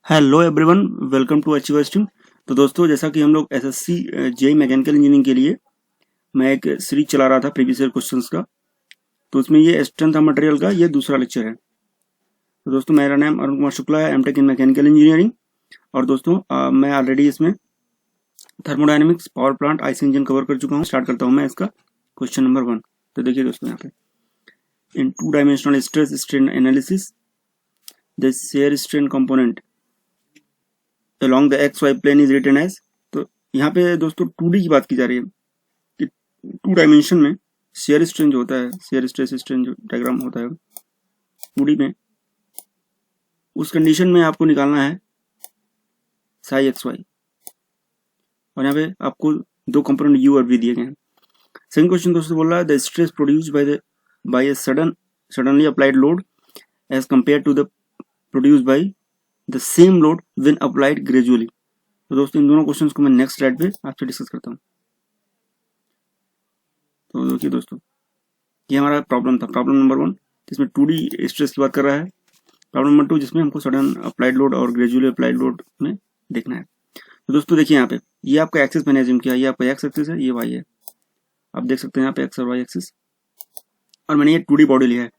Hello everyone, welcome to Achiever Stream. तो दोस्तों, जैसा कि हम लोग एसएससी जेई मैकेनिकल इंजीनियरिंग के लिए मैं एक सीरीज चला रहा था प्रीवियस ईयर क्वेश्चंस का, तो उसमें ये स्ट्रेंथ ऑफ मटेरियल का ये दूसरा लेक्चर है। तो दोस्तों, मेरा नाम अरुण कुमार शुक्ला है, एमटेक इन मैकेनिकल इंजीनियरिंग। और दोस्तों, मैं ऑलरेडी इसमें thermodynamics, power plant, IC engine cover कर चुका हूँ। स्टार्ट करता हूँ मैं इसका क्वेश्चन नंबर 1। तो देखिए दोस्तों, यहाँ पे इन 2 dimensional stress strain analysis the shear strain component along the xy plane is written as। तो यहाँ पे दोस्तों 2D की बात की जा रही है कि 2 डायमेंशन में शेयर स्ट्रेन जो होता है, शेयर स्ट्रेस स्ट्रेन जो डायग्राम होता है 2D में, उस कंडीशन में आपको निकालना है साई एक्स वाई। और यहाँ पे आपको 2 कंपोनेंट यू और वी दिए गए हैं। सेकंड क्वेश्चन दोस्तों बोल रहा है the stress produced by a suddenly applied load as compare to the produced by the same load when applied gradually. तो दोस्तों, इन दोनों क्वेश्चंस को मैं नेक्स्ट स्लाइड पे आपसे डिस्कस करता हूँ। तो देखिए दोस्तों, ये हमारा प्रॉब्लम था, प्रॉब्लम नंबर 1, जिसमें 2D स्ट्रेस की बात कर रहा है। प्रॉब्लम नंबर 2, जिसमें हमको सडन अप्लाइड लोड और ग्रेजुअली अप्लाइड लोड में देखना है। तो दोस्तों देखिए, यहाँ पे ये आपका एक्सिस मैंने अज्यूम किया, ये आपका एक्स एक्सिस है, ये वाई है। आप देख सकते हैं यहाँ पे एक्स और वाई एक्सिस, और मैंने ये 2D बॉडी लिया है।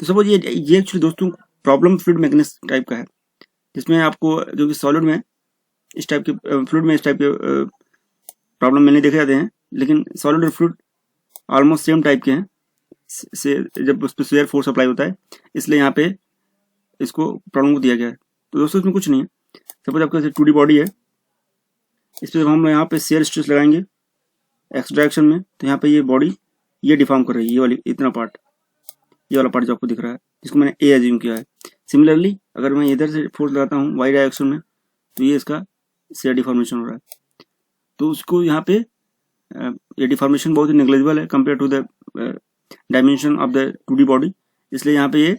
तो सपोज ये एक्चुअली दोस्तों प्रॉब्लम फ्लूइड मैकेनिक्स टाइप का है, जिसमें आपको जो कि सॉलिड में इस टाइप के फ्लूइड में इस टाइप के प्रॉब्लम मिलने देखे जाते हैं, लेकिन सॉलिड और फ्लूइड ऑलमोस्ट सेम टाइप के हैं से जब उस पर शेयर फोर्स अप्लाई होता है, इसलिए यहाँ पे इसको प्रॉब्लम को दिया गया है। तो दोस्तों, इसमें कुछ नहीं है। सपोज आपके 2D बॉडी है, इस पर हम यहाँ पे शेयर स्ट्रेस लगाएंगे एक्स डायरेक्शन में, तो यहाँ पे ये बॉडी ये डिफॉर्म कर रही है, ये वाली इतना पार्ट, ये वाला पार्ट जो आपको दिख रहा है, जिसको मैंने ए एज्यूम किया है। सिमिलरली अगर मैं इधर से फोर्स लगाता हूँ वाई डायरेक्शन में, तो ये इसका शेयर डिफॉर्मेशन हो रहा है। तो उसको यहाँ पे ये डिफॉर्मेशन बहुत ही नेग्लिजिबल है compare to the dimension of the 2D body, इसलिए यहाँ पे ये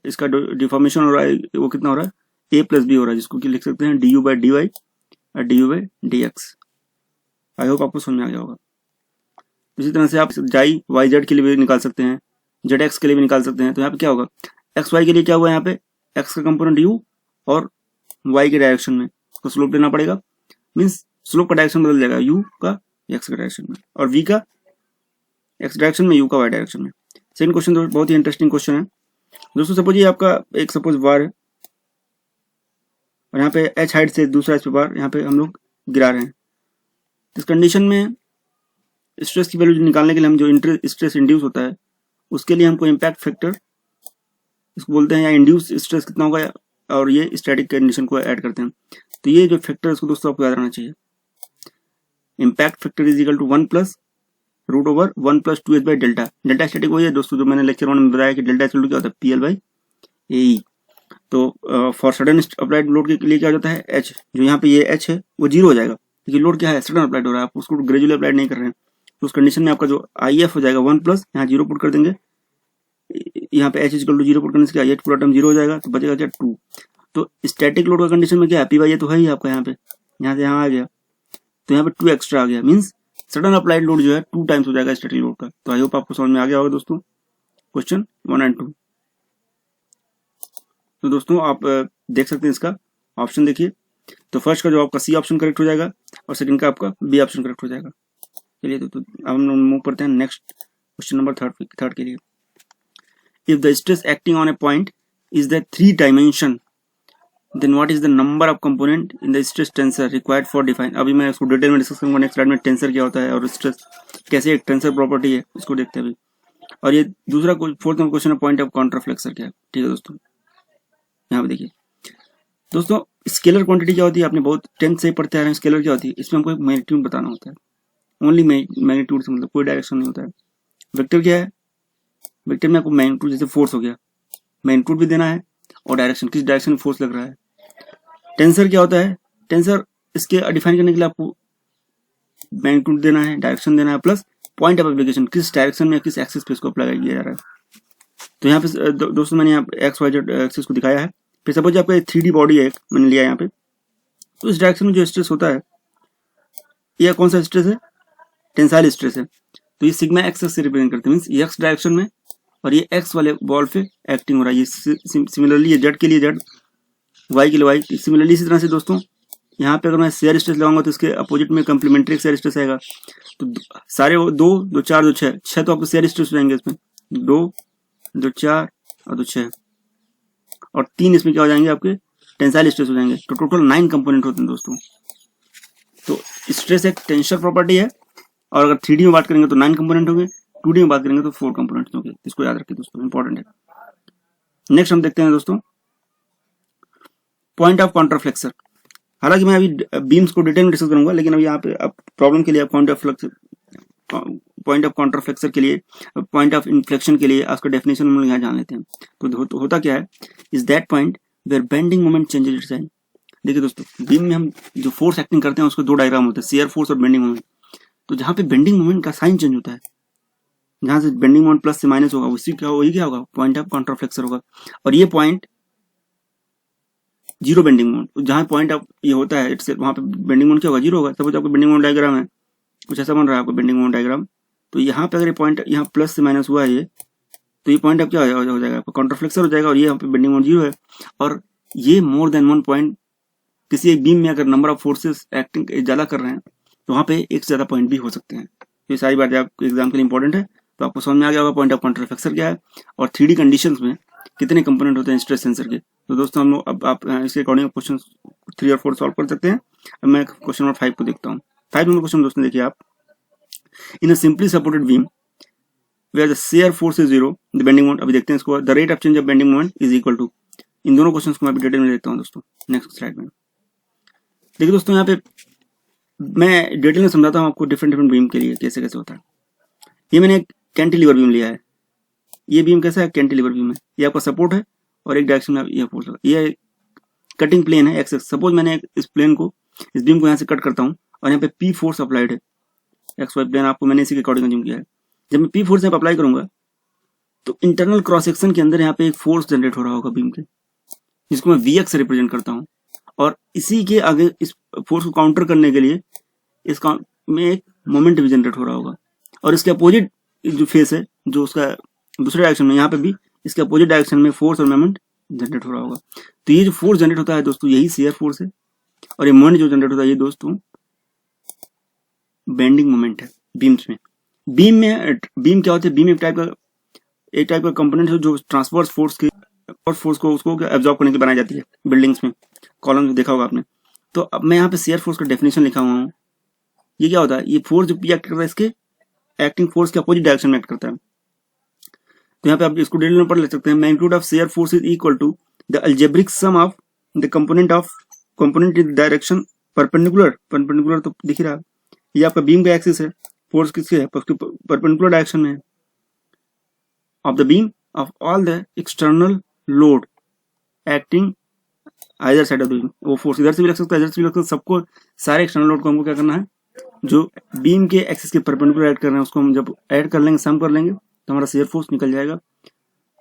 इसका डिफॉर्मेशन हो रहा है, वो कितना हो रहा है, ए प्लस बी हो रहा है, जिसको कि लिख सकते हैं D U by D Y और D U by D X. I hope आपको समझ में आ गया होगा। इसी तरह से आप जाई वाई जेड के लिए भी निकाल सकते हैं, जेड एक्स के लिए भी निकाल सकते हैं। तो यहाँ पे क्या होगा, एक्स वाई के लिए क्या हुआ, यहाँ पे एक्स का कंपोनेंट यू और वाई के डायरेक्शन में उसको स्लोप लेना पड़ेगा, मीन्स स्लोप का डायरेक्शन बदल जाएगा, यू का एक्स के डायरेक्शन में, और वी का एक्स डायरेक्शन में, यू का वाई डायरेक्शन में। सेकंड क्वेश्चन तो बहुत ही इंटरेस्टिंग क्वेश्चन है दोस्तों। सपोज ये आपका एक सपोज बार है, और यहाँ पे एच हाइट से दूसरा इस पे बार यहाँ पे हम लोग गिरा रहे हैं। इस कंडीशन में स्ट्रेस की वैल्यू निकालने के लिए हम जो स्ट्रेस इंड्यूस होता है, उसके लिए हमको इम्पैक्ट फैक्टर इसको बोलते हैं, या इंड्यूस स्ट्रेस कितना होगा, और ये स्टैटिक कंडीशन को ऐड करते हैं। तो ये जो फैक्टर इसको दोस्तों आपको याद रखना चाहिए। Impact factor is equal to 1 plus root over 1 plus 2h by delta. Delta static वही है दोस्तों जो मैंने लेक्चर 1 में बताया कि डेल्टा इक्वल टू क्या होता है, PL बाई AE। तो फॉर सडन अप्लाइड लोड के लिए क्या होता है, H, जो यहाँ पे ये H है वो 0 हो जाएगा, क्योंकि लोड क्या है, सडन अप्लाइड हो रहा है, आप उसको ग्रेजुअली अप्लाइड नहीं कर रहे हैं। तो उस कंडीशन में आपका जो IF हो जाएगा 1 प्लस, यहाँ 0 पुट कर देंगे, यहाँ पे H इक्वल टू 0 पुट करने से क्या, पूरा टर्म 0 हो जाएगा, तो बचेगा क्या 2। तो स्टैटिक लोड का कंडीशन में क्या है, P बाई A तो है ही आपका, यहाँ पे यहाँ से यहाँ आ गया, तो यहाँ पे 2 एक्स्ट्रा आ गया, मीन्स सडन अप्लाइड लोड जो है 2 टाइम्स हो जाएगा स्टैटिक लोड का। तो आई होप आपको समझ में आ गया होगा दोस्तों क्वेश्चन 1 और 2। तो दोस्तों आप देख सकते हैं इसका ऑप्शन देखिए। तो फर्स्ट का जो आपका सी ऑप्शन करेक्ट हो जाएगा, और सेकंड का आपका बी ऑप्शन करेक्ट हो जाएगा। चलिए तो हम मूव करते हैं नेक्स्ट क्वेश्चन नंबर थर्ड के लिए। If the stress acting on A point is the 3 dimension, then what is the number of component in the stress tensor required for define। अभी मैं इसको डिटेल में डिस्कस करूंगा next slide में, tensor क्या होता है और स्ट्रेस कैसे एक टेंसर प्रॉपर्टी है इसको देखते हैं अभी। और ये दूसरा फोर्थ नंबर क्वेश्चन है, पॉइंट ऑफ काउंटरफ्लेक्सर क्या है। ठीक है दोस्तों, यहाँ पे देखिए दोस्तों, स्केलर क्वांटिटी क्या होती है, आपने बहुत 10th से पढ़ते आ रहे हैं। स्केलर क्या होती है, इसमें हमको एक मैग्नीट्यूड बताना होता है, ओनली मैग्नीट्यूड से मतलब कोई डायरेक्शन नहीं होता है। वेक्टर क्या है, वेक्टर में आपको मैग्नीट्यूड जैसे फोर्स हो गया, मैग्नीट्यूड भी देना है और डायरेक्शन, किस डायरेक्शन में फोर्स लग रहा है। टेंसर क्या होता है, टेंसर इसके डिफाइन करने के लिए आपको मैग्नीट्यूड देना है, डायरेक्शन देना है, प्लस पॉइंट ऑफ एप्लीकेशन, किस डायरेक्शन में किस एक्सिस पे इसको अप्लाई किया जा रहा है। तो यहाँ पे दोस्तों मैंने यहाँ एक्स वाई जेड एक्सिस को दिखाया है। फिर सपोज आपका 3D बॉडी है, मैंने लिया यहाँ पे, तो इस डायरेक्शन में जो स्ट्रेस होता है, यह कौन सा स्ट्रेस है, टेंसाइल स्ट्रेस है। तो ये सिग्मा एक्स से रिप्रेजेंट करते हैं, मीन्स ये एक्स डायरेक्शन में, और ये एक्स वाले बॉल पे एक्टिंग हो रहा है। ये सिमिलरली ये जेड के लिए जेड वाई के लिए वाई। सिमिलरली इसी तरह से दोस्तों यहाँ पे अगर मैं शेयर स्ट्रेस लगाऊंगा तो इसके अपोजिट में कंप्लीमेंट्री शेयर स्ट्रेस आएगा। तो सारे दो दो चार दो छह, छह तो आपको शेयर स्ट्रेस हो जाएंगे इसमें, दो दो चार और दो छह, और तीन इसमें क्या हो जाएंगे आपके टेंसाइल स्ट्रेस हो जाएंगे। तो टोटल 9 कंपोनेंट होते हैं दोस्तों। तो स्ट्रेस एक टेंसर प्रॉपर्टी है, और अगर 3D में बात करेंगे तो 9 कंपोनेंट होंगे, 2D में बात करेंगे तो 4 कंपोनेंट होंगे। इसको याद रखिए दोस्तों, इंपॉर्टेंट है। नेक्स्ट हम देखते हैं दोस्तों पॉइंट ऑफ काउंटरफ्लेक्सर। हालांकि मैं अभी बीम्स को डिटेल में डिस्कस करूंगा, लेकिन अभी यहाँ पे अब प्रॉब्लम के लिए पॉइंट ऑफ काउंटरफ्लेक्सर के लिए, पॉइंट ऑफ इन्फ्लेक्शन के लिए उसका डेफिनेशन हम लोग यहाँ जान लेते हैं। तो होता क्या है, is that point where bending moment changes its sign. देखिए दोस्तों, बीम में हम जो फोर्स एक्टिंग करते हैं उसके दो डायग्राम होते हैं, शियर फोर्स और बेंडिंग मोमेंट। तो जहाँ पे बेंडिंग मोमेंट का साइन चेंज होता है, जहां से बेंडिंग मोमेंट प्लस से माइनस होगा, उसी क्या वही क्या होगा, पॉइंट ऑफ काउंटरफ्लेक्सर होगा। और ये पॉइंट जीरो बेंडिंग मोमेंट, जहां पॉइंट ऑफ ये होता है इट्स वहां पे बेंडिंग मोमेंट क्या होगा, जीरो होगा। सपोज आपको बेंडिंग मोमेंट डायग्राम है, कुछ ऐसा बन रहा है आपको बेंडिंग मोमेंट डायग्राम। तो यहाँ पे अगर ये पॉइंट यहाँ प्लस से माइनस हुआ है ये, तो ये पॉइंट अब क्या हो जाएगा आपका काउंटरफ्लेक्सर हो जाएगा, और ये यहाँ पे बेंडिंग मोमेंट जीरो है। और ये मोर देन वन पॉइंट, किसी एक बीम में अगर नंबर ऑफ फोर्सेस एक्टिंग ज्यादा कर रहे हैं तो वहाँ पे एक से ज्यादा पॉइंट भी हो सकते हैं। ये सारी बातें आपको एग्जाम के लिए इंपॉर्टेंट है, तो आपको समझ में आ गया होगा पॉइंट ऑफ काउंटरफ्लेक्सर क्या है और 3D कंडीशंस में कितने कंपोनेंट होते हैं स्ट्रेस सेंसर के। तो दोस्तों हम लोग अब आप इसके अकॉर्डिंग क्वेश्चन 3 और 4 सॉल्व कर सकते हैं। अब मैं क्वेश्चन नंबर 5 को देखता हूँ। 5 नंबर क्वेश्चन दोस्तों देखिए आप, in a simply supported beam where the shear force is zero, the bending moment, अभी देखते हैं इसको, the rate of change of bending moment is equal to. इन दोनों क्वेश्चंस को मैं अभी डिटेल में देखता हूँ दोस्तों नेक्स्ट स्लाइड में। देखिए दोस्तों, यहाँ पे मैं डिटेल में समझाता हूँ आपको डिफरेंट बीम के लिए कैसे कैसे होता है। ये मैंने एक कैंटिलीवर बीम लिया है। ये बीम कैसा है, कैंटिलीवर बीम है। ये आपका सपोर्ट है और एक डायरेक्शन में ये फोर्स, ये कटिंग प्लेन है एक्स। सपोज मैंने इस प्लेन को, इस बीम को यहाँ से कट करता हूँ और यहाँ पे पी फोर्स अप्लाइड है, एक्स वाई प्लेन आपको मैंने इसी के अकॉर्डिंग जूम किया है। जब मैं पी फोर्स यहाँ पे अप्लाई करूंगा तो इंटरनल क्रॉस सेक्शन के अंदर यहाँ पे एक फोर्स जनरेट हो रहा होगा बीम के, जिसको मैं वी से रिप्रेजेंट करता हूँ। और इसी के आगे इस फोर्स को काउंटर करने के लिए इस में एक मोमेंट भी जनरेट हो रहा होगा। और इसके अपोजिट जो फेस है, जो उसका दूसरे डायरेक्शन में, यहाँ पे भी इसके अपोजिट डायरेक्शन में फोर्स और मोमेंट जनरेट हो रहा होगा। तो ये जो फोर्स जनरेट होता है दोस्तों, यही शियर फोर्स है। और ये मोमेंट जो जनरेट होता है ये दोस्तों बेंडिंग मोमेंट है बीम्स में। बीम क्या होता है, बीम एक टाइप का कंपोनेंट है जो ट्रांसवर्स फोर्स को उसको एब्जॉर्ब करने के लिए बनाई जाती है। बिल्डिंग्स में कॉलम में देखा होगा आपने। तो अब मैं यहाँ पे शियर फोर्स का डेफिनेशन लिखा हुआ हूँ। ये क्या होता है, ये फोर्स जो पी एक्ट करता है इसके एक्टिंग फोर्स के अपोजिट डायरेक्शन में एक्ट करता है। तो यहाँ पे आप इसको डिटेल में पढ़ ले सकते हैं। Magnitude of shear force is equal to the algebraic sum of the component in direction perpendicular तो दिख रहा है, ये आपका बीम का एक्सिस है, फोर्स किसके है, परपेंडिकुलर डायरेक्शन में है, of the beam of all the external load acting either side of the beam. वो फोर्स इधर से भी लग सकता है, इधर से भी लग सकता है। सबको सारे एक्सटर्नल लोड को हमको क्या करना है, जो बीम के एक्सिस के परपेंडिकुलर ऐड कर रहे हैं उसको हम जब ऐड कर लेंगे, सम कर लेंगे, तो हमारा शियर फोर्स निकल जाएगा।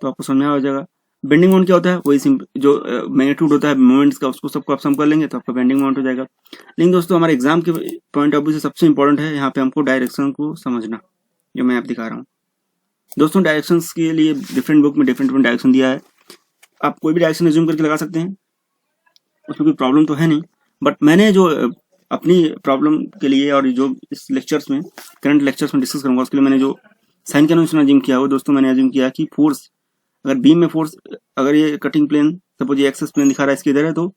तो आपको समझ में आ जाएगा। बेंडिंग मोमेंट क्या होता है, वही जो मैग्नीट्यूड होता है मोमेंट्स का, उसको सबको आप सम कर लेंगे तो आपका बेंडिंग मोमेंट हो जाएगा। लेकिन दोस्तों हमारे एग्जाम के पॉइंट ऑफ व्यू से सबसे इंपॉर्टेंट है यहाँ पे हमको डायरेक्शन को समझना, जो मैं आप दिखा रहा हूँ दोस्तों। डायरेक्शन के लिए डिफरेंट बुक में डिफरेंट डायरेक्शन दिया है। आप कोई भी डायरेक्शन रिज्यूम करके लगा सकते हैं, उसमें कोई प्रॉब्लम तो है नहीं। बट मैंने जो अपनी प्रॉब्लम के लिए और जो इस लेक्चर्स में, करंट लेक्चर्स में डिस्कस करूंगा, उसके लिए मैंने जो साइन कन्वेंशन अज्यूम किया वो दोस्तों मैंने अज्यूम किया कि फोर्स, अगर बीम में फोर्स, अगर ये कटिंग प्लेन सपोज ये एक्सेस प्लेन दिखा रहा है, इसके इधर है, तो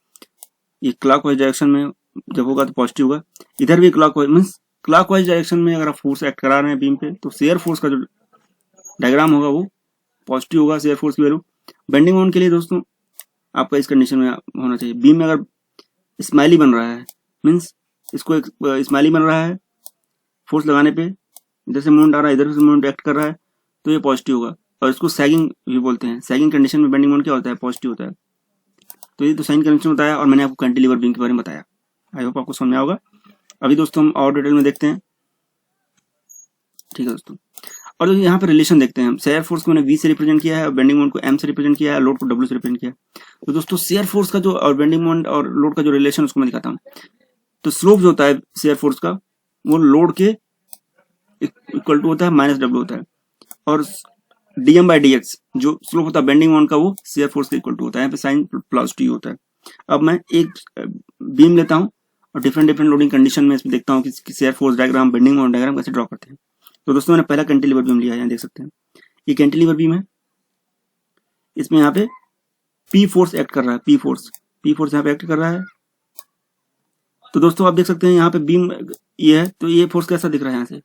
ये क्लॉकवाइज डायरेक्शन में जब होगा तो पॉजिटिव होगा। इधर भी क्लॉकवाइज मींस क्लॉकवाइज डायरेक्शन में अगर आप फोर्स एक्ट करा रहे हैं बीम पे, तो शियर फोर्स का जो डायग्राम होगा वो पॉजिटिव होगा, शियर फोर्स की वैल्यू। बेंडिंग मोमेंट के लिए दोस्तों आपका इस कंडीशन में होना चाहिए, बीम में अगर स्माइली बन रहा है, मीन्स इसको एक स्माइली बन रहा है, फोर्स लगाने पे इधर से मोमेंट आ रहा है, इधर से मोमेंट एक्ट कर रहा है, तो ये पॉजिटिव होगा। और इसको सैगिंग भी बोलते हैं। सैगिंग कंडीशन में बेंडिंग मोमेंट क्या होता है, पॉजिटिव होता है। तो ये तो साइन कन्वेंशन होता है, और मैंने आपको कैंटिलीवर बीम के बारे में बताया। आई होप आपको समझ में होगा। अभी दोस्तों हम और डिटेल में देखते हैं, ठीक है दोस्तों। और दोस्तों यहाँ पे रिलेशन देखते हैं हम। शेयर फोर्स को मैंने वी से रिप्रेजेंट किया है, और बेंडिंग मोमेंट को एम से रिप्रेजेंट किया है, लोड को डब्ल्यू से रिप्रेजेंट किया है। तो दोस्तों शेयर फोर्स का जो और बेंडिंग मोमेंट और लोड का जो रिलेशन उसको मैं दिखाता हूँ। तो स्लोप जो होता है शेयर फोर्स का, वो लोड के इक्वल टू होता है माइनस डब्ल्यू होता है। और डीएम बाई डीएक्स जो स्लोप होता है बेंडिंग मोमेंट का, वो शेयर फोर्स के इक्वल टू होता है। यहाँ पे साइन प्लस टी होता है। अब मैं एक बीम लेता हूँ और डिफरेंट डिफरेंट लोडिंग कंडीशन में इसमें देखता हूँ कि shear force diagram, bending moment diagram कैसे ड्रॉ करते हैं। तो दोस्तों मैंने पहला कैंटिलीवर बीम लिया है, यहाँ देख सकते हैं ये कैंटिलीवर बीम है। इसमें यहाँ पे पी फोर्स एक्ट कर रहा है, पी फोर्स यहाँ पे एक्ट कर रहा है। तो दोस्तों आप देख सकते हैं यहाँ पे बीम ये है, तो ये फोर्स कैसा दिख रहा है, यहाँ से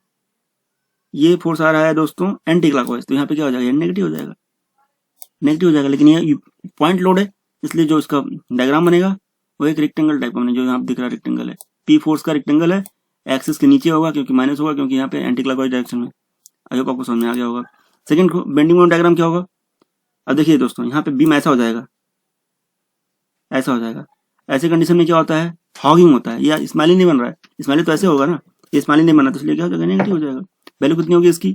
ये फोर्स आ रहा है दोस्तों एंटी क्लॉकवाइज, तो यहाँ पे क्या हो जाएगा, नेगेटिव हो जाएगा, नेगेटिव हो जाएगा। लेकिन ये पॉइंट लोड है, इसलिए जो इसका डायग्राम बनेगा वो एक रेक्टेंगल टाइप का बनेगा, जो यहाँ दिख रहा है रेक्टेंगल है, पी फोर्स का रेक्टेंगल है, एक्सिस के नीचे होगा क्योंकि माइनस होगा, क्योंकि यहाँ पे एंटी क्लॉकवाइज डायरेक्शन में। आई होप आपको समझ में आ गया होगा। सेकंड बेंडिंग मोमेंट डायग्राम क्या होगा, अब देखिए दोस्तों यहाँ पे बीम ऐसा हो जाएगा, ऐसा हो जाएगा। ऐसे कंडीशन में क्या होता है, हॉगिंग होता है, या स्माइली नहीं बन रहा है, स्माइली तो ऐसे होगा ना, ये स्माइली नहीं बना, तो इसलिए क्या हो जाएगा, नेगेटिव हो जाएगा। वैल्यू कितनी होगी इसकी,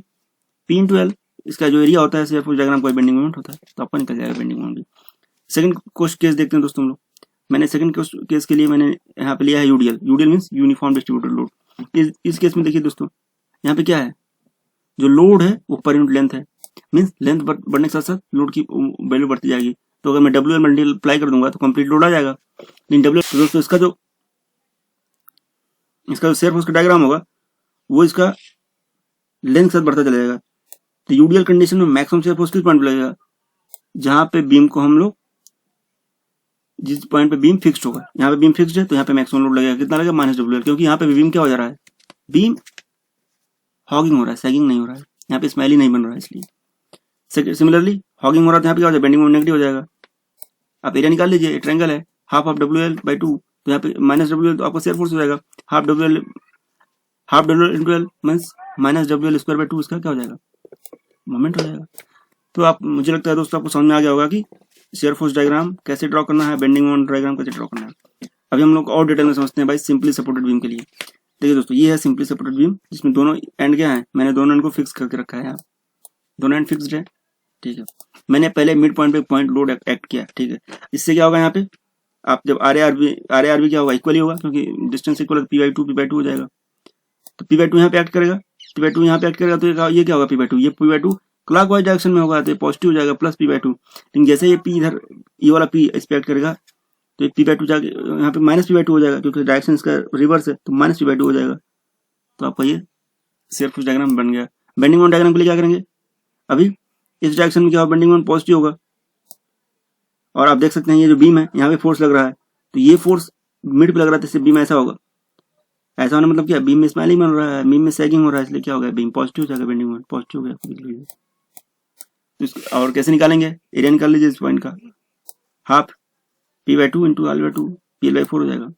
पी इंटू एल, इसका जो एरिया होता है शेयर फोर्स डायग्राम का बेंडिंग मोमेंट होता है, तो आपका निकल जाएगा बेंडिंग मोमेंट भी। सेकंड क्वेश्चन केस देखते हैं दोस्तों हम लोग। मैंने सेकंड केस के लिए मैंने यहाँ पे लिया है UDL, UDL means uniform distributed load. इस केस में देखिए दोस्तों यहाँ पे क्या है, जो लोड है वो पर यूनिट लेंथ है, मीन्स लेंथ बढ़ने के साथ साथ लोड की वैल्यू बढ़ती जाएगी। तो अगर मैं डब्ल्यू एल मल्टीप्लाई कर दूंगा तो कंप्लीट लोड आ जाएगा। लेकिन डब्ल्यू तो दोस्तों इसका जो शेयर फोर्स का डायग्राम होगा वो इसका लेंथ के साथ बढ़ता चला जाएगा। तो यूडीएल कंडीशन में मैक्सिमम शेयर फोर्स किस पॉइंट पे लगेगा, जहां पे बीम को हम लोग, जिस पॉइंट पे बीम फिक्स्ड होगा, यहाँ पे बीम फिक्स्ड है तो यहाँ पे मैक्सिमम लोड लगेगा, कितना लगेगा, माइनस डब्ल्यू एल, क्योंकि यहाँ पे बीम क्या हो जा रहा है, बीम हॉगिंग हो रहा है, सैगिंग नहीं हो रहा है, यहाँ पे स्माइली नहीं बन रहा है, इसलिए। सिमिलरली हॉगिंग हो रहा है तो यहाँ पे क्या हो जाएगा, बेंडिंग मोमेंट नेगेटिव हो जाएगा। आप एरिया निकाल लीजिए, ट्रायंगल है, half of W L by 2, तो यहाँ पे माइनस डब्ल्यू एल, तो आपका शेयर फोर्स हो जाएगा half W L into L means minus W L square by 2, इसका क्या हो जाएगा, मोमेंट हो जाएगा। तो आप, मुझे लगता है दोस्तों आपको समझ में आ गया होगा कि शेयर फोर्स डायग्राम कैसे ड्रॉ करना है, बेंडिंग मोमेंट डायग्राम कैसे ड्रॉ करना है। अभी हम लोग और डिटेल में समझते हैं भाई सिंपली सपोर्टेड बीम के लिए। देखिए दोस्तों ये है सिंपली सपोर्टेड बीम, जिसमें दोनों एंड क्या है, मैंने दोनों एंड को फिक्स करके रखा है, दोनों एंड फिक्स्ड है, ठीक है। मैंने पहले मिड पॉइंट पे पॉइंट लोड एक्ट किया, ठीक है। इससे क्या होगा, यहाँ पे आप जब आर ए आर बी क्या होगा, इक्वली होगा, क्योंकि डिस्टेंस इक्वल है, पी बाई टू हो जाएगा। तो पी बाई टू यहाँ पे एक्ट करेगा, पी बाई टू यहाँ पे एक्ट करेगा, तो ये क्या होगा, पी बाई टू, ये P by two clockwise direction में होगा, तो ये पॉजिटिव हो जाएगा, प्लस पी बाई टू। लेकिन जैसे ये पी इधर, ये वाला पी इस पे एक्ट करेगा, तो पी बाई टू जाके यहाँ पे माइनस पी बाई टू हो जाएगा, क्योंकि डायरेक्शन इसका रिवर्स है, तो माइनस पी बाई टू हो जाएगा। तो आपका ये शेयर फोर्स डायग्राम बन गया। बेंडिंग मोमेंट डायग्राम के लिए क्या करेंगे, अभी इस डायरेक्शन में क्या होगा, बेंडिंग मोमेंट पॉजिटिव होगा, और आप देख सकते हैं ये जो बीम है यहाँ पे फोर्स लग रहा है, तो ये फोर्स मिड पे लग रहा है, तो इससे बीम ऐसा होगा, ऐसा होने मतलब क्या, बीम में स्माइलिंग बन रहा है, बीम में सैगिंग हो रहा है, इसलिए क्या होगा, बीम पॉजिटिव हो जाएगा, बेंडिंग मोमेंट पॉजिटिव हो गया। तो और कैसे निकालेंगे, एरिया निकाल लीजिए इस पॉइंट का, half P by two into L by two, P L by 4 हो जाएगा,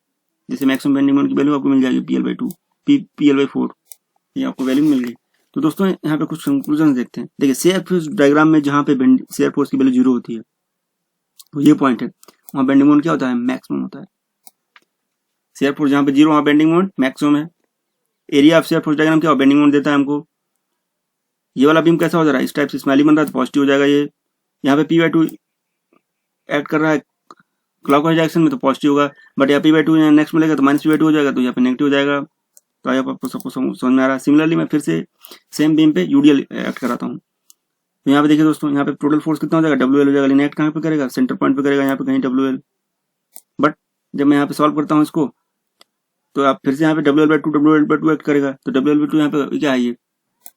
जिससे मैक्सिमम बेंडिंग मोमेंट की वैल्यू आपको मिल जाएगी P L by 2, P L by 4, ये आपको वैल्यू मिल गई। तो दोस्तों यहाँ पे कुछ कंक्लूजन देखते हैं। देखिए शेयर फोर्स डायग्राम में जहाँ पे शेयर फोर्स की वैल्यू 0 होती है, तो ये पॉइंट है, वहाँ बेंडिंग मोमेंट क्या होता है, मैक्सिमम होता है। शेयर फोर्स जहाँ पे 0 वहाँ बेंडिंग मोमेंट मैक्सिमम है। Area of shear force diagram क्या हो, बेंडिंग मोमेंट देता है हमको। ये वाला बीम कैसा हो जा रहा है, इस टाइप से स्माइली बन रहा है, तो पॉजिटिव हो जाएगा। ये यहाँ पे पी बाई टू ऐड कर रहा है क्लॉकवाइज डायरेक्शन में, तो पॉजिटिव होगा, बट यहाँ पी बाई टू नेक्स्ट मिलेगा तो माइनस पी बाई टू हो जाएगा, तो यहाँ पे नेगेटिव हो जाएगा। तो आई आपको सबको समझ में आ रहा है। सिमिलरली मैं फिर से सेम बीम पे यूडीएल ऐड कराता हूँ। तो यहाँ पे देखिए दोस्तों, यहाँ पे टोटल फोर्स कितना हो जाएगा, डब्ल्यू एल हो जाएगा, लेकिन एक्ट कहाँ पे करेगा, सेंटर पॉइंट पे करेगा, यहाँ पे कहीं डब्ल्यू एल। बट जब मैं यहाँ पे सॉल्व करता हूँ इसको, तो आप फिर से यहाँ पे W L by two act करेगा, तो डब्ल्यू एल बाई टू यहाँ पे क्या है, ये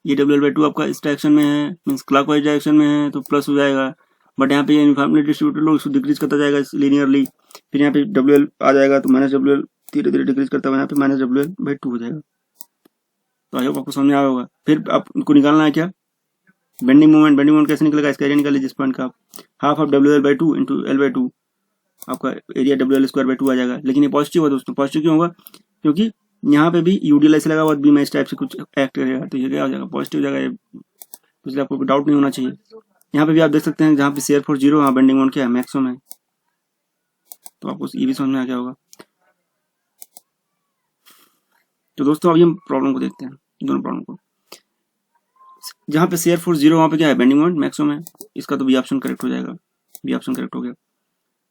डब्ल्यू एल बाई टू आपका इस डायरेक्शन में है, मीन्स क्लॉकवाइज डायरेक्शन में है, तो प्लस हो जाएगा। बट यहाँ पे ये यूनिफॉर्मली डिस्ट्रीब्यूटेड लोग इसको डिक्रीज करता जाएगा लीनियरली, फिर यहाँ पे डब्ल्यू एल आ जाएगा, तो माइनस डब्ल्यू एल धीरे धीरे डिक्रीज करता हुआ यहाँ पे माइनस डब्ल्यू एल बाई 2 हो जाएगा। तो आई होप आपको समझ में आया होगा। फिर आपको निकालना है क्या, बेंडिंग मोमेंट कैसे निकलेगा, इसका एरिया निकालिए, जिस पॉइंट का आप half of W L by 2 into L by 2, आपका area W L square by 2 आ जाएगा। लेकिन ये पॉजिटिव है दोस्तों, पॉजिटिव क्यों होगा, क्योंकि यहाँ पे भी यूडीएल ऐसे लगा हुआ, बीम इस टाइप से कुछ एक्ट करेगा, तो ये क्या हो जाएगा, पॉजिटिव हो जाएगा, इसलिए आपको डाउट नहीं होना चाहिए। यहाँ पे भी आप देख सकते हैं जहाँ पे शेयर फोर्स 0, वहाँ बेंडिंग मोमेंट क्या है, मैक्सिमम है। तो आपको ये भी समझ में आ गया होगा। तो दोस्तों अभी हम प्रॉब्लम को देखते हैं, दोनों प्रॉब्लम को। जहाँ पे शेयर फोर्स 0, वहाँ पे क्या है, बेंडिंग मोमेंट मैक्सिमम है। इसका तो बी ऑप्शन करेक्ट हो जाएगा, बी ऑप्शन करेक्ट हो गया।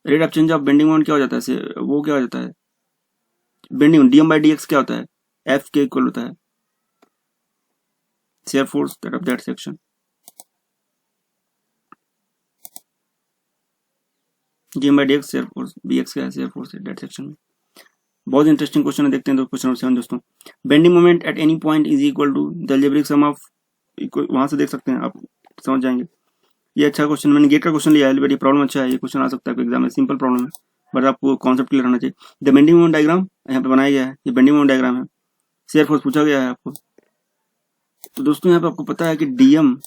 Rate of change of bending moment क्या हो जाता है, वो क्या हो जाता है, बेंडिंग डीएम बाई डीएक्स क्या होता है, एफ के इक्वल होता है shear force that of that section. DM by D X shear force, B X क्या है शेयर फोर्स है डेट सेक्शन में। बहुत इंटरेस्टिंग क्वेश्चन है, देखते हैं क्वेश्चन नंबर 7 दोस्तों। Bending moment at any point is equal to the algebraic sum of, वहां से देख सकते हैं आप, समझ जाएंगे। ये अच्छा क्वेश्चन, मैंने गेट का क्वेश्चन लिया है, बट ये प्रॉब्लम अच्छा है, ये क्वेश्चन आ सकता है एग्जाम में, सिंपल प्रॉब्लम है, बट आपको कॉन्सेप्ट क्लियर होना चाहिए। द बेंडिंग मोमेंट डायग्राम यहाँ पे बनाया गया है, ये बेंडिंग मोमेंट डायग्राम है, शेयर फोर्स पूछा गया है आपको। तो दोस्तों यहाँ पे आपको पता है कि डीएम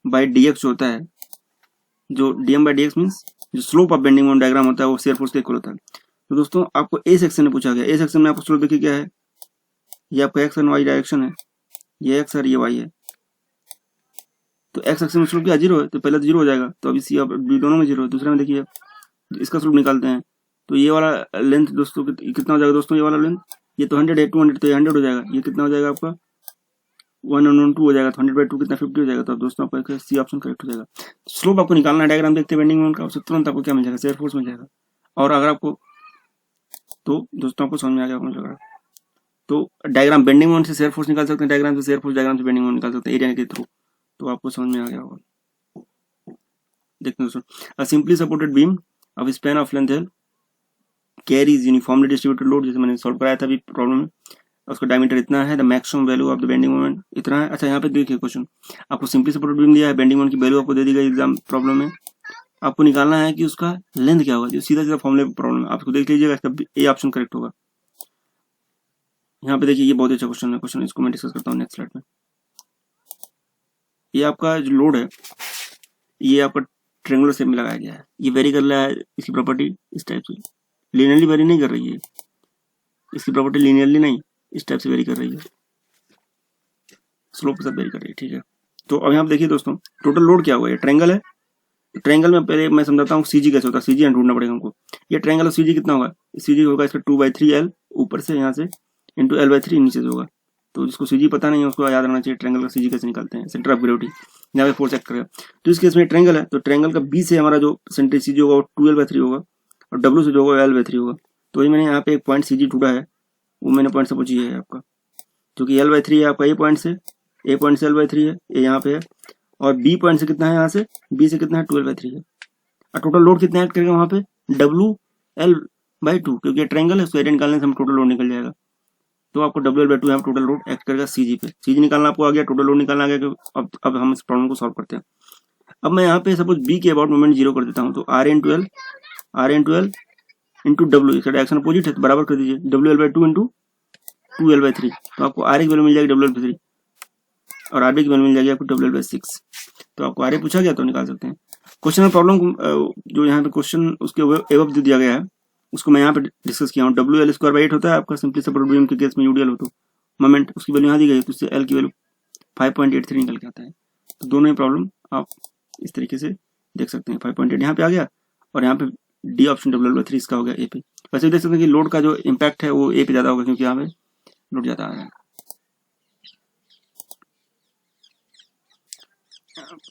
बाई डी एक्स जो होता है, जो DM by D X means जो slope of bending moment diagram होता है वो शेयर फोर्स के इक्वल होता है। तो दोस्तों आपको ए सेक्शन में पूछा गया, ए सेक्शन में आपको स्लोप देखिए क्या है, ये आपका एक्स एंड वाई डायरेक्शन है, ये एक्स और ये वाई है। तो एक्स एक्सिस में स्लोप क्या 0 है, तो पहले तो 0 हो जाएगा, तो अभी सी दोनों में 0 है। दूसरे में देखिए इसका स्लोप निकालते हैं, तो ये वाला लेंथ दोस्तों कितना हो जाएगा दोस्तों, ये वाला लेंथ, ये तो 100 है, 200 तो ये 100 हो जाएगा, ये कितना हो जाएगा आपका 1/2 हो जाएगा, तो 100/2 कितना 50 हो जाएगा। तो दोस्तों आपका सी ऑप्शन करेक्ट हो जाएगा। स्लोप आपको निकालना है, डायग्राम देखते हैं बेंडिंग मोमेंट का, उससे तुरंत आपको क्या मिल जाएगा, शेयर फोर्स मिल जाएगा। और अगर आपको, तो दोस्तों आपको समझ में आ गया मुझे लग रहा है, तो डायग्राम बेंडिंग मोमेंट से शेयर फोर्स निकाल सकते हैं, डायग्राम से शेयर फोर्स, डायग्राम से बेंडिंग मोमेंट निकाल सकते हैं एरिया के थ्रू, तो आपको समझ में आ गया होगा। देखते हैं दोस्तों, simply supported beam of span of length L carries uniformly distributed load, जैसे मैंने सॉल्व कराया था अभी प्रॉब्लम में, उसका डायमीटर इतना है, the maximum value of the bending moment इतना है। अच्छा यहाँ पे देखिए क्वेश्चन, आपको सिंपली सपोर्टेड बीम दिया है, बेंडिंग मोमेंट की वैल्यू आपको दे दी गई एग्जाम प्रॉब्लम में, आपको निकालना है कि उसका लेंथ क्या होगा, जो सीधा सीधा फॉर्मूले प्रॉब्लम है, आपको देख लीजिएगा, इसका ए ऑप्शन करेक्ट होगा। यहाँ पे देखिए ये बहुत अच्छा क्वेश्चन है, क्वेश्चन इसको मैं डिस्कस करता हूँ नेक्स्ट स्लाइड में। ये आपका जो लोड है, ये आपका ट्रेंगुलर शेप में लगाया गया है, ये वेरी कर रहा है, इसकी प्रॉपर्टी इस टाइप से लीनियरली वेरी नहीं कर रही है, इसकी प्रॉपर्टी लीनियरली नहीं इस टाइप से वेरी कर रही है, स्लोप के साथ वेरी कर रही है, ठीक है। तो अब यहाँ पे देखिए दोस्तों, टोटल लोड क्या हुआ, ये ट्रायंगल है, ट्रायंगल में पहले मैं समझाता हूँ सीजी कैसे होता है, सीजी ढूंढना पड़ेगा हमको। ये ट्रायंगल सीजी कितना होगा, सीजी होगा इसका 2/3L ऊपर से यहाँ से इंटू L/3 नीचे से होगा। तो जिसको सीजी पता नहीं है उसको याद रखना चाहिए ट्रायंगल का सीजी कैसे निकालते हैं, सेंटर ऑफ ग्रेविटी यहाँ पे फोर्स एक्ट करेगा। तो इस केस में ट्रायंगल है, तो ट्रायंगल का बी से हमारा जो सेंटर सीजी होगा वो 2L/3 होगा, और डब्ल्यू से जो होगा L/3 होगा। तो ये मैंने यहाँ पे एक पॉइंट सीजी ढूंढा है, वो मैंने पॉइंट सपोज ये है आपका, जो कि L/3 है आपका, ए पॉइंट से L/3 है, ये यहाँ पे है, और बी पॉइंट से कितना है, यहाँ से बी से कितना है 2L/3 है। और टोटल लोड कितना ऐड करेगा वहां पे WL/2, क्योंकि ट्रायंगल है, उसको एरिया निकालने से हम टोटल लोड निकल जाएगा। तो आपको WL/2 यहाँ टोटल लोड एक्ट करेगा सीजी पे, सीजी निकालना आपको आ गया, टोटल लोड निकालना आ गया। अब हम इस प्रॉब्लम को सॉल्व करते हैं। अब मैं यहाँ पे सपोज बी के अबाउट मोमेंट 0 कर देता हूँ, तो R/L इंटू डब्ल्यू, इसका डायरेक्शन अपोजिट है तो बराबर कर दीजिए, WL/2 इंटू 2L/3, तो आपको RA की वैल्यू मिल जाएगी WL/3, और RB की वैल्यू मिल जाएगी आपको WL/6। तो आपको RA पूछा गया तो निकाल सकते हैं। क्वेश्चन में प्रॉब्लम जो यहाँ पे क्वेश्चन उसके एबव दे दिया गया है, उसको मैं यहाँ पे डिस्कस किया हूँ। WL²/8 होता है आपका सिंपली सपोर्टेड बीम के केस में, UDL हो तो मोमेंट, उसकी वैल्यू यहाँ दी गई है, तो उससे L की वैल्यू 5.83 निकल के आता है। तो दोनों ही प्रॉब्लम आप इस तरीके से देख सकते हैं, 5.8 यहाँ पे आ गया, और यहाँ पे डी ऑप्शन WL/3 इसका हो गया ए पे। वैसे देख सकते हैं कि लोड का जो इम्पैक्ट है वो ए पे ज्यादा होगा, क्योंकि यहाँ पे लोड ज्यादा आ रहा है।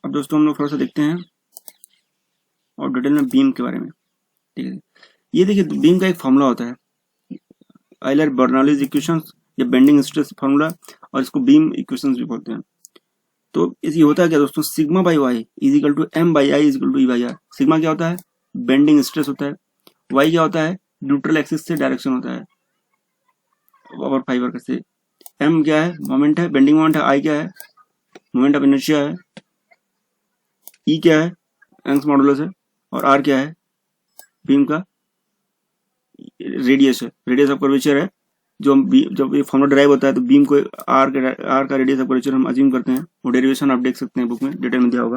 अब दोस्तों हम लोग थोड़ा सा देखते हैं और डिटेल में बीम के बारे में, ठीक है। ये देखिए बीम का एक फॉर्मूला होता है, आयलर-बर्नौलीज इक्वेशंस या बेंडिंग स्ट्रेस फॉर्मूला, और इसको बीम इक्वेशंस भी बोलते हैं। तो ये होता है क्या दोस्तों, sigma by Y is equal to M by I is equal to E by R. Sigma क्या होता है, बेंडिंग स्ट्रेस होता है, वाई क्या होता है, न्यूट्रल एक्सिस से डायरेक्शन होता है और फाइबर का से, एम क्या है, मोमेंट है, बेंडिंग मोमेंट है, आई क्या है, मोमेंट ऑफ इनर्शिया है, ई क्या है, यंग्स मॉडुलस है, और आर क्या है, बीम का रेडियस है, रेडियस ऑफ कर्वेचर है। जो हम जब ये फॉर्मूला ड्राइव होता है तो बीम को आर का रेडियस ऑफ कर्वेचर हम अज्यूम करते हैं, वो डेरिवेशन आप देख सकते हैं बुक में, डिटेल में दिया होगा,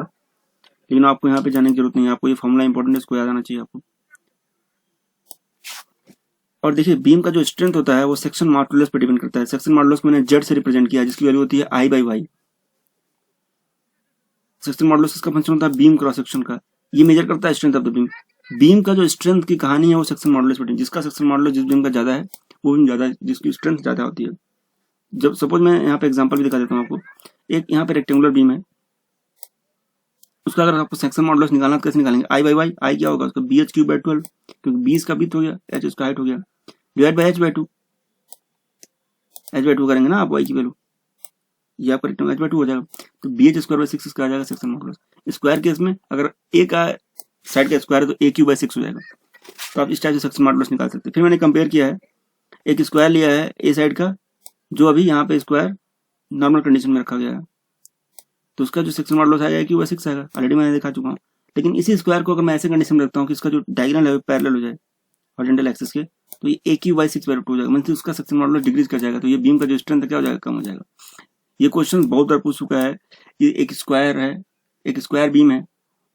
लेकिन आपको यहाँ पे जाने की जरूरत नहीं है, आपको ये फॉर्मूला इंपॉर्टेंट है, इसको याद आना चाहिए आपको। और देखिए बीम का जो स्ट्रेंथ होता है वो सेक्शन मॉडुलस पे डिपेंड करता है। सेक्शन मॉडुलस को मैंने जेड से रिप्रेजेंट किया है, जिसकी वैल्यू होती है आई बाई वाई। सेक्शन मॉडुलस इसका फंक्शन होता है बीम क्रॉस सेक्शन का, ये मेजर करता है strength of the beam. Beam का जो स्ट्रेंथ की कहानी है वो सेक्शन मॉडुलस पे, जिसका सेक्शन मॉडुलस जिस बीम का ज्यादा है वो बीम ज्यादा है, जिसकी स्ट्रेंथ ज्यादा होती है। जब सपोज मैं यहाँ पे एग्जांपल भी दिखा देता हूँ आपको, एक यहाँ पे रेक्टेंगुलर बीम है, उसका अगर आपको सेक्शन मॉडुलस निकालना तो कैसे निकालेंगे, आई बाई वाई, आई क्या होगा उसका BH3/12, क्योंकि बी इसका बीथ हो गया, एच उसका हाइट हो गया, डिवाइड बाई H/2, H/2 करेंगे ना आप वाई की वैल्यू, ये आपका H/2 हो जाएगा। तो BH²/6 इसका आ जाएगा सेक्शन मॉडुलस। स्क्वायर केस में अगर ए का साइड का स्क्वायर है तो ए क्यू बाई 6 हो जाएगा। तो आप इस टाइप से सक्सेस मॉडुलस निकाल सकते हैं। फिर मैंने कंपेयर किया है, एक स्क्वायर लिया है ए साइड का, जो अभी यहाँ पे स्क्वायर नॉर्मल कंडीशन में रखा गया है, तो उसका जो सक्सेस मॉडुलस आएगा ए क्यू बाई 6 आएगा, ऑलरेडी मैंने दिखा चुका हूँ। लेकिन इसी स्क्वायर को अगर मैं ऐसे कंडीशन में रखता हूँ कि इसका जो डायगोनल है वो पैरेलल हो जाए हॉरिजॉन्टल एक्सिस के, तो ये ए क्यू बाई 6 बाई रूट हो जाएगा, मतलब उसका सक्सेस मॉडुलस डिक्रीज कर जाएगा, तो ये बीम का जो स्ट्रेंथ क्या हो जाएगा, कम हो जाएगा। ये क्वेश्चन बहुत बार पूछ चुका है कि एक स्क्वायर है, एक स्क्वायर बीम है,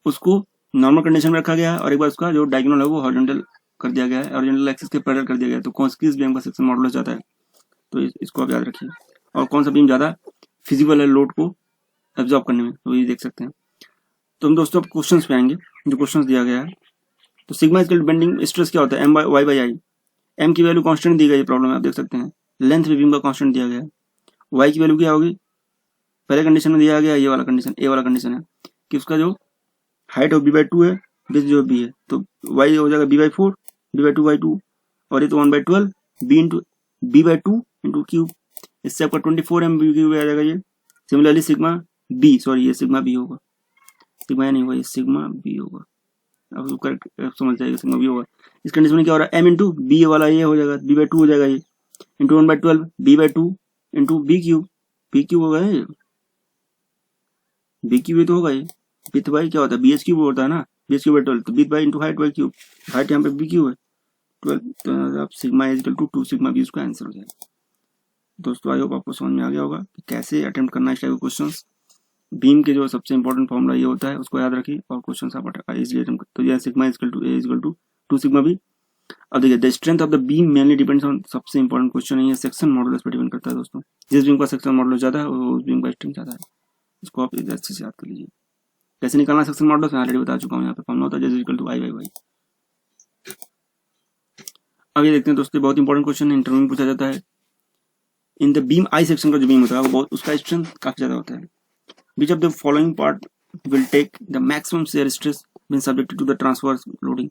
उसको नॉर्मल कंडीशन में रखा गया है और एक बार उसका जो डायगोनल है वो हॉरिजॉन्टल कर दिया गया है, हॉरिजॉन्टल एक्सिस के पैरेलल कर दिया गया है, तो कौन किस बीम का सक्सेस मॉडुलस ज्यादा है, तो इसको आप याद रखिए। और कौन सा बीम ज्यादा फिजिबल है लोड को एब्जॉर्ब करने में, तो ये देख सकते हैं। तो हम दोस्तों अब क्वेश्चन पे आएंगे, जो क्वेश्चन दिया गया है। तो sigma equal to bending stress क्या होता है, M Y by I. M की वैल्यू कांस्टेंट दी गई है प्रॉब्लम में, आप देख सकते हैं। लेंथ भी बीम का कांस्टेंट दिया गया है। वाई की वैल्यू क्या होगी, पहले कंडीशन में दिया गया ये वाला कंडीशन, ए वाला कंडीशन है कि उसका जो हाइट हो बी बाई 2 है, विथ जो बी है, तो वाई हो जाएगा B by 4, B by 2 by 2, और ये तो 1/12 B into B by 2 into cube, इससे आपका 24 एम बी क्यूब आ जाएगा ये। सिमिलरली सिग्मा बी, सॉरी ये सिग्मा बी होगा, सिग्मा नहीं होगा, ये सिग्मा बी होगा, अब करेक्ट समझ जाएगा, सिग्मा बी होगा। इस कंडीशन में क्या हो रहा है, एम इंटू बी वाला ये हो जाएगा, बी बाई 2 हो जाएगा ये, into 1/12 B by 2 into B cube, B cube होगा ये, बी क्यूब तो होगा ये, विथ बाई क्या होता है, बी एच क्यूब होता है ना, बी एच क्यूब बाई 12, तो width by into height by cube, height यहाँ पे बी क्यूब है 12, तो आप sigma is equal to 2 sigma B, उसका आंसर हो जाएगा। दोस्तों आई होप आपको समझ में आ गया होगा कि कैसे अटेम्प्ट करना है इस टाइप के क्वेश्चंस। बीम के जो सबसे इंपॉर्टेंट फॉर्मूला ये होता है, उसको याद रखिए और क्वेश्चन आप इजीली अटेम्प्ट। तो ये sigma is equal to A is equal to 2 sigma B. अब देखिए the strength of the beam mainly depends on, सबसे इंपॉर्टेंट क्वेश्चन है ये, सेक्शन मॉडुलस पर डिपेंड करता है दोस्तों। जिस बीम का सेक्शन मॉडुलस ज्यादा है उस बीम का स्ट्रेंथ ज्यादा है, इसको आप अच्छे से याद कर लीजिए। कैसे निकालना सेक्शन मॉडुलस मैं ऑलरेडी बता चुका हूँ, यहाँ पे फॉर्मूला होता है Z equal to I by Y. अब ये देखते हैं दोस्तों, बहुत इंपॉर्टेंट क्वेश्चन है, इंटरव्यू में पूछा जाता है। In the beam I section का जो बीम होता है वो बहुत, उसका स्ट्रेंथ काफी ज्यादा होता है। Which of the following part will take the maximum shear stress when subjected to the transverse loading.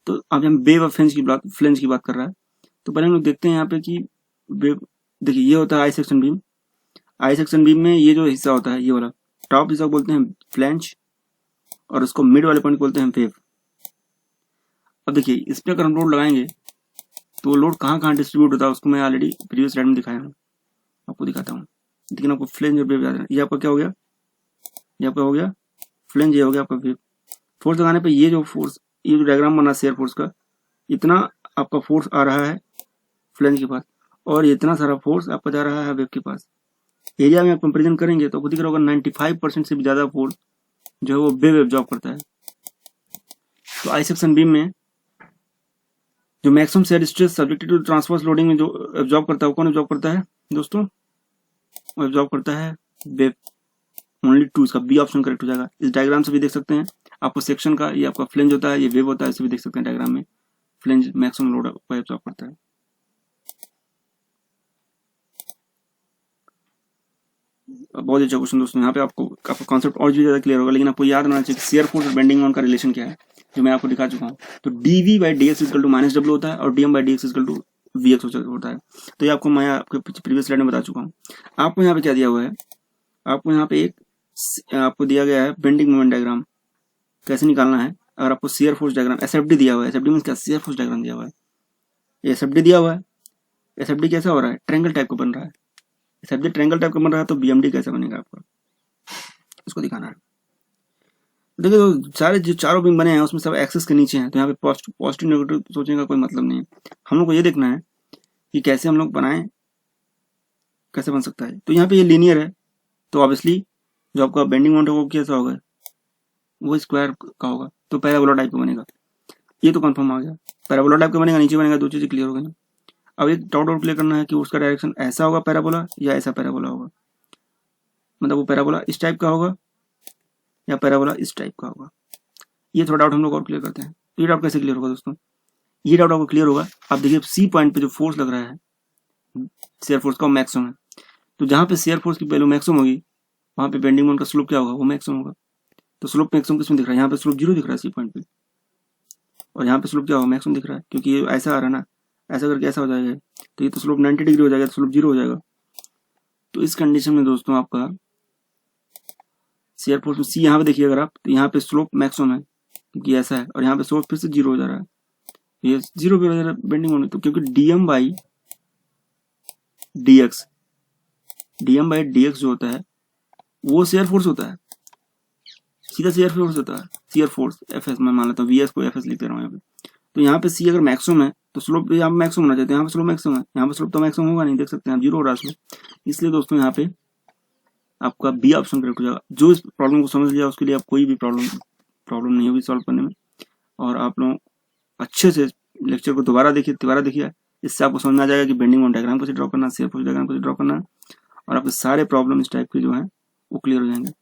तो अब हम वेव ऑफ फ्लेंज की बात कर रहा है। तो पहले हम लोग देखते हैं यहाँ पे कि वेव, देखिए ये होता है I section beam. I section beam में ये जो हिस्सा होता है, ये वाला टॉप हिस्सा बोलते हैं फ्लेंज, और उसको मिड वाले पॉइंट बोलते हैं वेव। अब देखिए इस पे अगर हम लोड लगाएंगे तो लोड कहाँ कहाँ डिस्ट्रीब्यूट होता है, उसको मैं ऑलरेडी प्रीवियस स्लाइड में दिखाया हूँ, आपको दिखाता हूँ। लेकिन आपको फ्लेंज और वेव याद है। ये आपका क्या हो गया, ये आपका हो गया फ्लेंज, ये हो गया आपका वेव। फोर्स लगाने पे ये जो फोर्स, ये जो डायग्राम बना शेयर फोर्स का, इतना आपका फोर्स आ रहा है फ्लेंज के पास, और इतना सारा फोर्स आपका जा रहा है वेव के पास। एरिया में आप कंपेरिजन करेंगे तो आपको दिख रहा होगा 95% से भी ज्यादा फोर्स जो है वो वेव एब्जॉर्ब करता है। तो आई सेक्शन बीम में जो maximum shear stress subjected to transverse loading में जो एब्जॉर्ब करता है, वो कौन एब्जॉर्ब करता है दोस्तों, वो एब्जॉर्ब करता है वेव। ओनली 2, इसका बी ऑप्शन करेक्ट हो जाएगा। इस डायग्राम से भी देख सकते हैं आपको सेक्शन का, ये आपका फ्लेंज होता है, ये वेव होता है, इसे भी देख सकते हैं डायग्राम में। फ्लेंज मैक्सिमम लोड को एब्जॉर्ब करता है। बहुत अच्छा क्वेश्चन दोस्तों, यहाँ पे आपको कॉन्सेप्ट और भी ज्यादा क्लियर होगा, लेकिन आपको याद रहना चाहिए शेयर फोर्स और बेंडिंग मोमेंट का रिलेशन क्या है, जो मैं आपको दिखा चुका हूँ। तो dv by dx equal to minus W होता है, और dm by dx equal to vx होता है। तो ये आपको मैं आपके प्रीवियस स्लाइड में बता चुका हूँ। आपको यहाँ पे क्या दिया हुआ है, आपको यहाँ पे एक आपको दिया गया है बेंडिंग मोमेंट डायग्राम, कैसे निकालना है। अगर आपको शेयर फोर्स डायग्राम एसएफडी दिया हुआ है, एसएफडी मींस क्या, शेयर फोर्स डायग्राम दिया हुआ है, एसएफडी दिया हुआ है। एसएफडी कैसा हो रहा है, ट्रायंगल टाइप का बन रहा है। एसएफडी ट्रायंगल टाइप का बन रहा है, तो बीएमडी कैसा बनेगा आपका, इसको दिखाना है। देखिए तो सारे जो चारों बीम बने हैं उसमें सब एक्सिस के नीचे हैं, तो यहाँ पे पॉजिटिव नेगेटिव सोचने का कोई मतलब नहीं है। हम लोग को ये देखना है कि कैसे हम लोग बनाएं, कैसे बन सकता है। तो यहाँ पे ये लीनियर है, तो ऑब्वियसली जो आपका बेंडिंग मोमेंट होगा वो कैसा होगा, वो स्क्वायर का होगा, तो पैराबोला टाइप का बनेगा। ये तो कंफर्म आ गया, पैराबोला टाइप का बनेगा, नीचे बनेगा, दो चीजें क्लियर हो गई ना। अब एक डाउट क्लियर करना है कि उसका डायरेक्शन ऐसा होगा पैराबोला या ऐसा पैराबोला होगा, मतलब वो पैराबोला इस टाइप का होगा या पैराबोला इस टाइप का होगा। ये थोड़ा डाउट हम लोग और क्लियर करते हैं। तो ये डाउट कैसे क्लियर होगा दोस्तों, ये डाउट आपको क्लियर होगा। आप देखिए सी पॉइंट पे जो फोर्स लग रहा है शेयर फोर्स का मैक्सिमम है, तो जहां पे शेयर फोर्स की वैल्यू मैक्सिमम होगी वहां पे बेंडिंग मोमेंट का स्लोप क्या होगा, वो मैक्सिमम होगा। तो स्लोप मैक्सिमम किसमें दिख रहा है, यहाँ पे स्लोप 0 दिख रहा है सी पॉइंट पे, और यहाँ पे स्लोप क्या होगा, मैक्सिमम दिख रहा है, क्योंकि ये ऐसा आ रहा है ना, ऐसा करके ऐसा हो जाएगा, तो ये तो स्लोप 90 डिग्री हो जाएगा, तो स्लोप 0 हो जाएगा। तो इस कंडीशन में दोस्तों आपका शेयर फोर्स में सी यहाँ पे देखिए अगर आप, तो यहाँ पे स्लोप मैक्सिमम है, क्योंकि ऐसा है, और यहाँ पे सोर्स फिर से 0 हो जा रहा है, ये 0 पे हो जा रहा है बेंडिंग मोमेंट। तो क्योंकि डीएम बाई डीएक्स जो होता है वो शेयर फोर्स होता है, सीधा शेयर फोर्स होता है, शेयर फोर्स एफ एस, मैं मान लेता हूँ वी एस को एफ एस लिख दे रहा हूँ यहाँ पे। तो यहाँ पे सी अगर मैक्सिमम है तो स्लोप यहाँ पे मैक्सिमम होना चाहिए, तो यहाँ पे स्लोप मैक्सिमम है, यहाँ पे स्लोप तो मैक्सिमम होगा नहीं, देख सकते हैं आप 0 हो रहा है स्लोप। इसलिए दोस्तों यहाँ पे आपका बी ऑप्शन करेक्ट हो जाएगा। जो इस प्रॉब्लम को समझ लिया उसके लिए आप कोई भी प्रॉब्लम नहीं होगी सॉल्व करने में। और आप लोग अच्छे से लेक्चर को दोबारा देखिए, इससे आपको समझ में आ जाएगा कि बेंडिंग मोमेंट डायग्राम कैसे ड्रॉ करना है, शेयर फोर्स डायग्राम कैसे ड्रॉ करना है, और आपके सारे प्रॉब्लम इस टाइप के जो है वो क्लियर हो जाएंगे।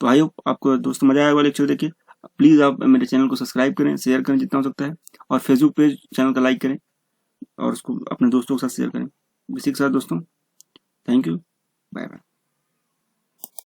तो आई होप आपको दोस्तों मजा आएगा लेक्चर देखिए। प्लीज आप मेरे चैनल को सब्सक्राइब करें, शेयर करें जितना हो सकता है, और फेसबुक पेज चैनल का लाइक करें और उसको अपने दोस्तों के साथ शेयर करें। इसी के साथ दोस्तों थैंक यू, बाय बाय।